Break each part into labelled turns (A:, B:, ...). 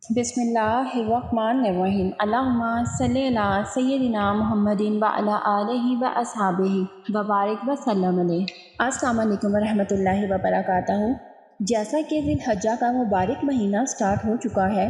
A: بسم اللہ الرحمن الرحیم۔ اللہم صلی علی سیدنا محمد و علی آلہ و اصحابہ وبارک وسلم علیہ۔ السلام علیکم ورحمۃ اللہ وبرکاتہ۔ جیسا کہ ذی الحجہ کا مبارک مہینہ سٹارٹ ہو چکا ہے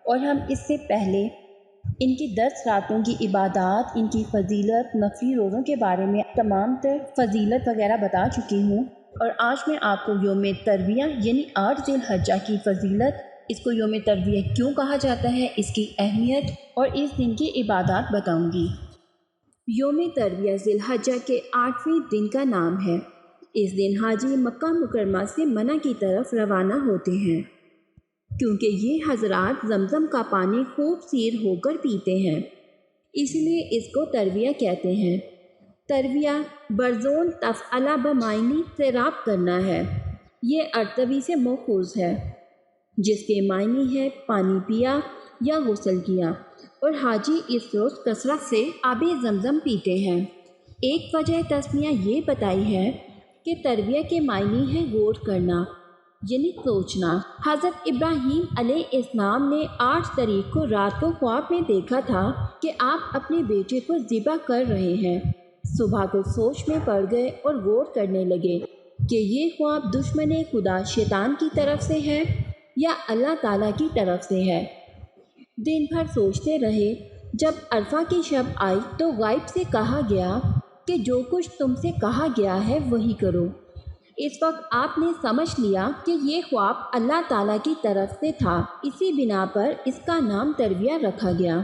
A: اور ہم اس سے پہلے ان کی 10 راتوں کی عبادات، ان کی فضیلت، نفلی روزوں کے بارے میں تمام تر فضیلت وغیرہ بتا چکی ہوں، اور آج میں آپ کو یوم ترویہ یعنی 8 ذی الحجہ کی فضیلت، اس کو یوم ترویہ کیوں کہا جاتا ہے، اس کی اہمیت اور اس دن کی عبادات بتاؤں گی۔ یوم ترویہ ذی الحجہ کے 8ویں دن کا نام ہے۔ اس دن حاجی مکہ مکرمہ سے منع کی طرف روانہ ہوتے ہیں، کیونکہ یہ حضرات زمزم کا پانی خوب سیر ہو کر پیتے ہیں، اس لیے اس کو ترویہ کہتے ہیں۔ ترویہ برزون تفعلہ بمعنی سیراب کرنا ہے، یہ ارتوی سے ماخوذ ہے، جس کے معنی ہے پانی پیا یا غسل کیا، اور حاجی اس روز کثرت سے آب زمزم پیتے ہیں۔ ایک وجہ تسمیہ یہ بتائی ہے کہ ترویہ کے معنی ہے غور کرنا، یعنی سوچنا۔ حضرت ابراہیم علیہ السلام نے 8 تاریخ کو رات کو خواب میں دیکھا تھا کہ آپ اپنے بیٹے کو ذبح کر رہے ہیں۔ صبح کو سوچ میں پڑ گئے اور غور کرنے لگے کہ یہ خواب دشمن خدا شیطان کی طرف سے ہے یا اللہ تعالیٰ کی طرف سے ہے۔ دن بھر سوچتے رہے۔ جب عرفہ کی شب آئی تو غائب سے کہا گیا کہ جو کچھ تم سے کہا گیا ہے وہی کرو۔ اس وقت آپ نے سمجھ لیا کہ یہ خواب اللہ تعالیٰ کی طرف سے تھا، اسی بنا پر اس کا نام ترویہ رکھا گیا،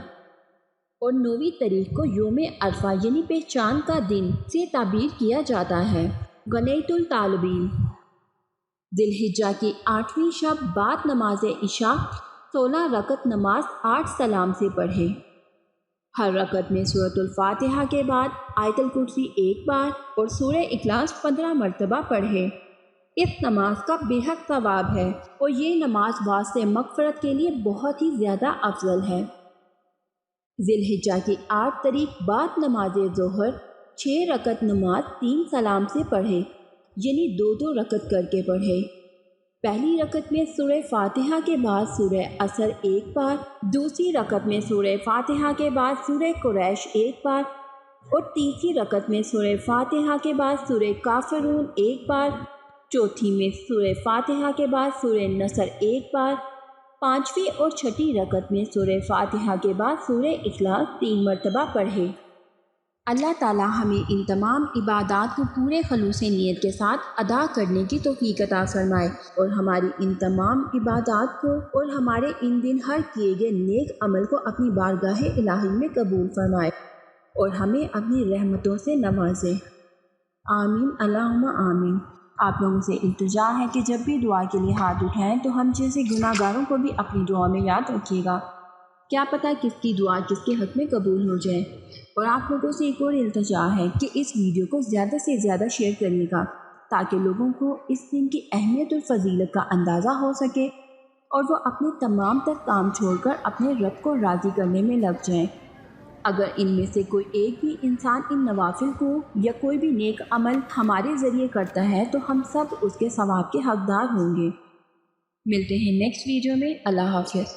A: اور 9ویں تاریخ کو یوم عرفہ یعنی پہچان کا دن سے تعبیر کیا جاتا ہے۔ غنیمت الطالبین ذی الحجہ کی 8ویں شب بعد نماز عشاء 16 رکعت نماز 8 سلام سے پڑھے۔ ہر رکعت میں سورۃ الفاتحہ کے بعد آیت الکرسی 1 بار اور سورہ اخلاص 15 مرتبہ پڑھے۔ اس نماز کا بے حد ثواب ہے، اور یہ نماز واسطے مغفرت کے لیے بہت ہی زیادہ افضل ہے۔ ذی الحجہ کی 8 تاریخ بعد نماز ظہر 6 رکعت نماز 3 سلام سے پڑھے، یعنی 2 رکعت کر کے پڑھے۔ پہلی رکعت میں سورہ فاتحہ کے بعد سورہ عصر 1 بار، دوسری رکعت میں سورہ فاتحہ کے بعد سورہ قریش 1 بار، اور تیسری رکعت میں سورہ فاتحہ کے بعد سورہ کافرون 1 بار، چوتھی میں سورہ فاتحہ کے بعد سورہ نصر 1 بار، پانچویں اور چھٹی رکعت میں سورہ فاتحہ کے بعد سورہ اخلاص 3 مرتبہ پڑھے۔ اللہ تعالیٰ ہمیں ان تمام عبادات کو پورے خلوص نیت کے ساتھ ادا کرنے کی توفیق عطا فرمائے، اور ہماری ان تمام عبادات کو اور ہمارے ان دن ہر کیے گئے نیک عمل کو اپنی بارگاہ الہی میں قبول فرمائے، اور ہمیں اپنی رحمتوں سے نوازے۔ آمین اللہم آمین۔ آپ لوگوں سے التجا ہے کہ جب بھی دعا کے لیے ہاتھ اٹھائیں تو ہم جیسے گناہ گاروں کو بھی اپنی دعا میں یاد رکھیے گا، کیا پتہ کس کی دعا کس کے حق میں قبول ہو جائے۔ اور آپ لوگوں سے ایک اور التجا ہے کہ اس ویڈیو کو زیادہ سے زیادہ شیئر کریے گا، تاکہ لوگوں کو اس دن کی اہمیت اور فضیلت کا اندازہ ہو سکے، اور وہ اپنے تمام تر کام چھوڑ کر اپنے رب کو راضی کرنے میں لگ جائیں۔ اگر ان میں سے کوئی ایک بھی انسان ان نوافل کو یا کوئی بھی نیک عمل ہمارے ذریعے کرتا ہے تو ہم سب اس کے ثواب کے حقدار ہوں گے۔ ملتے ہیں نیکسٹ ویڈیو میں۔ اللہ حافظ۔